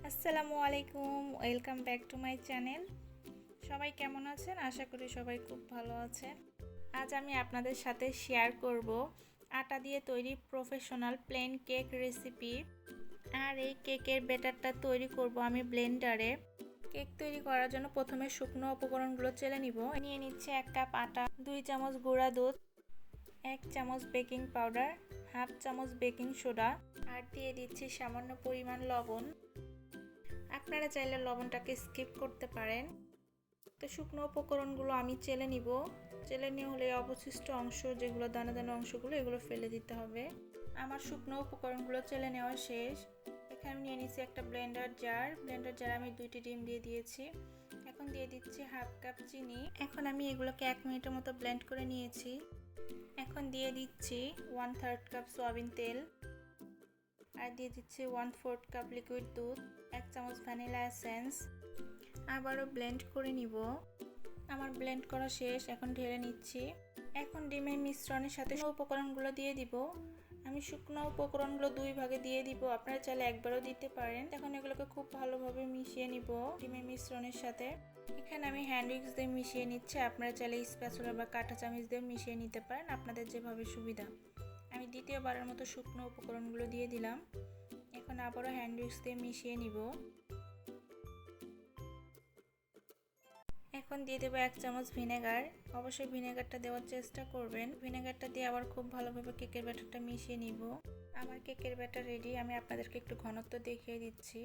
আসসালামু আলাইকুম, welcome back to my channel. সবাই কেমন আছেন? আশা করি সবাই খুব ভালো আছেন। আজ আমি আপনাদের সাথে শেয়ার করব আটা দিয়ে তৈরি প্রফেশনাল প্লেন কেক রেসিপি। আর এই কেকের ব্যাটারটা তৈরি করব আমি ব্লেন্ডারে। কেক তৈরি করার জন্য প্রথমে শুকনো উপকরণগুলো চেলে নিব। নিয়ে নিচ্ছে 1 কাপ আটা, 2 চামচ গুঁড়া দুধ, 1 চামচ বেকিং পাউডার, হাফ চামচ বেকিং সোডা, আর দিয়ে দিচ্ছি সামান্য পরিমাণ লবণ। আপনারা চাইলে লবণটাকে স্কিপ করতে পারেন। তো শুকনো উপকরণগুলো আমি চেলে নিব। চেলে নিয়ে হলে অবশিষ্ট অংশ, যেগুলো দানা দানা অংশগুলো, এগুলো ফেলে দিতে হবে। আমার শুকনো উপকরণগুলো চেলে নেওয়া শেষ। এখানে নিয়ে নিচ্ছি একটা ব্লেন্ডার জার আমি 2টি ডিম দিয়ে দিয়েছি। এখন দিয়ে দিচ্ছি হাফ কাপ চিনি। এখন আমি এগুলোকে 1 মিনিটের মতো ব্লেন্ড করে নিয়েছি। এখন দিয়ে দিচ্ছি 1/3 কাপ সয়াবিন তেল, আর দিয়ে দিচ্ছি 1/4 কাপ লিকুইড দুধ, 1 চামচ ভ্যানিলা এসেন্স। আবারও ব্লেন্ড করে নিব। আমার ব্লেন্ড করা শেষ, এখন ঢেলে নিচ্ছি। এখন ডিমের মিশ্রণের সাথে উপকরণগুলো দিয়ে দিব। আমি শুকনো উপকরণগুলো 2 ভাগে দিয়ে দিব, আপনারা চাইলে একবারও দিতে পারেন। এখন এগুলোকে খুব ভালোভাবে মিশিয়ে নিব ডিমের মিশ্রণের সাথে। এখানে আমি হ্যান্ড উইক্স দিয়ে মিশিয়ে নিচ্ছি, আপনারা চাইলে স্প্যাচুলা বা কাঁটা চামচ দিয়ে মিশিয়ে নিতে পারেন, আপনাদের যেভাবে সুবিধা। আমি দ্বিতীয়বারের মতো শুকনো উপকরণগুলো দিয়ে দিলাম। এখন আবারও হ্যান্ড উইক্স দিয়ে মিশিয়ে নিব। এখন দিয়ে দেবো 1 চামচ ভিনেগার। অবশ্যই ভিনেগারটা দেওয়ার চেষ্টা করবেন। ভিনেগারটা দিয়ে আবার খুব ভালোভাবে কেকের ব্যাটারটা মিশিয়ে নিব। আমার কেকের ব্যাটার রেডি। আমি আপনাদেরকে একটু ঘনত্ব দেখিয়ে দিচ্ছি।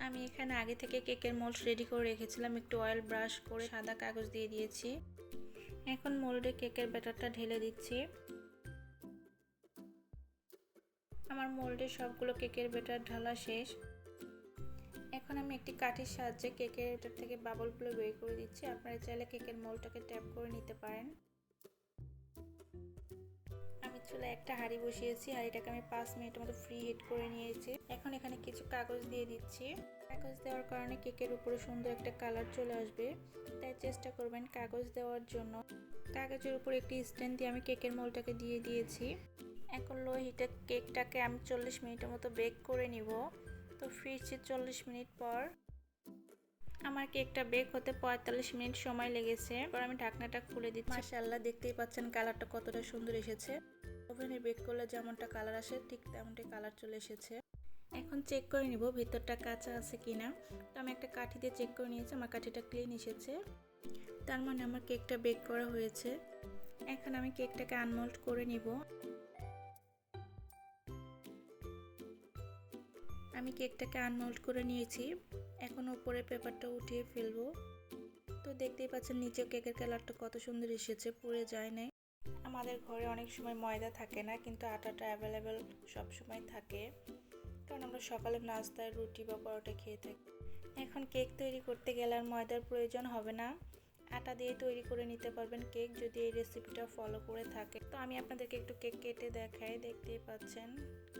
আমি এখানে আগে থেকে কেকের মোল্ড রেডি করে রেখেছিলাম, একটু অয়েল ব্রাশ করে সাদা কাগজ দিয়ে দিয়েছি। এখন মোল্ডে কেকের ব্যাটারটা ঢেলে দিচ্ছি। আমার মোল্ডে সবগুলো কেকের ব্যাটার ঢালা শেষ। এখন আমি একটি কাঠির সাহায্যে কেকের ব্যাটার থেকে বাবলগুলো বের করে দিচ্ছি। আপনারা চাইলে কেকের মোল্ডটাকে ট্যাপ করে নিতে পারেন। আমি চুলায় একটা হাঁড়ি বসিয়েছি, হাঁড়িটাকে আমি 5 মিনিটের মতো ফ্রি হিট করে নিয়েছি। এখন এখানে কিছু কাগজ দিয়ে দিচ্ছি। কাগজ দেওয়ার কারণে কেকের উপরে সুন্দর একটা কালার চলে আসবে, তাই চেষ্টা করবেন কাগজ দেওয়ার জন্য। কাগজের উপর একটি স্ট্যান্ড দিয়ে আমি কেকের মোল্ডটাকে দিয়ে দিয়েছি। এখন লো হিটে কেকটাকে আমি 40 মিনিটের মতো বেক করে নিব। তো ফিরছি 40 মিনিট পর। আমার কেকটা বেক হতে 45 মিনিট সময় লেগেছে। এবার আমি ঢাকনাটা খুলে দিচ্ছি। মাশাআল্লাহ, দেখতেই পাচ্ছেন কালারটা কতটা সুন্দর এসেছে। ওভেনে বেক করলে যেমনটা কালার আসে ঠিক তেমনটাই কালার চলে এসেছে। এখন চেক করে নিব ভিতরটা কাঁচা আছে কিনা। তো আমি একটা কাঠি দিয়ে চেক করে নিয়েছি, আমার কাঠিটা ক্লিন এসেছে, তার মানে আমার কেকটা বেক করা হয়েছে। এখন আমি কেকটাকে আনমোল্ড করে নিব। আমি কেকটাকে আনমোল্ড করে নিয়েছি। এখন উপরে পেপারটা উঠিয়ে ফেলবো। তো দেখতেই পাচ্ছেন নিচে কেকের কালারটা কত সুন্দর এসেছে, পুড়ে যায় নাই। আমাদের ঘরে অনেক সময় ময়দা থাকে না, কিন্তু আটাটা অ্যাভেলেবেল সব সময় থাকে, কারণ আমরা সকালে নাস্তায় রুটি বা পরোটা খেয়ে থাকি। এখন কেক তৈরি করতে গেলে আর ময়দার প্রয়োজন হবে না, আটা দিয়ে তৈরি করে নিতে পারবেন কেক, যদি এই রেসিপিটা ফলো করে থাকে। তো আমি আপনাদেরকে একটু কেক কেটে দেখাই। দেখতেই পাচ্ছেন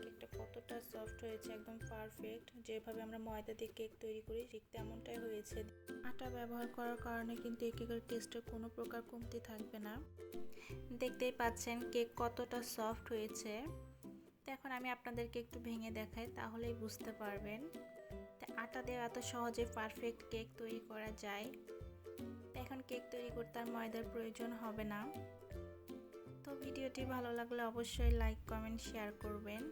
কেকটা কতটা সফট হয়েছে, একদম পারফেক্ট। যেভাবে আমরা ময়দা দিয়ে কেক তৈরি করি ঠিক তেমনটাই হয়েছে। আটা ব্যবহার করার কারণে কিন্তু এই কেকের টেস্টে কোনো প্রকার কমতি থাকবে না। দেখতেই পাচ্ছেন কেক কতটা সফট হয়েছে। তো এখন আমি আপনাদেরকে একটু ভেঙে দেখাই, তাহলেই বুঝতে পারবেন আটা দিয়ে এত সহজে পারফেক্ট কেক তৈরি করা যায়। এখন কেক তৈরি করতে আর ময়দার প্রয়োজন হবে না। তো ভিডিওটি ভালো লাগলে অবশ্যই লাইক, কমেন্ট, শেয়ার করবেন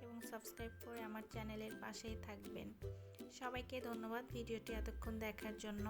এবং সাবস্ক্রাইব করে আমার চ্যানেলের পাশেই থাকবেন। সবাইকে ধন্যবাদ ভিডিওটি এতক্ষণ দেখার জন্য।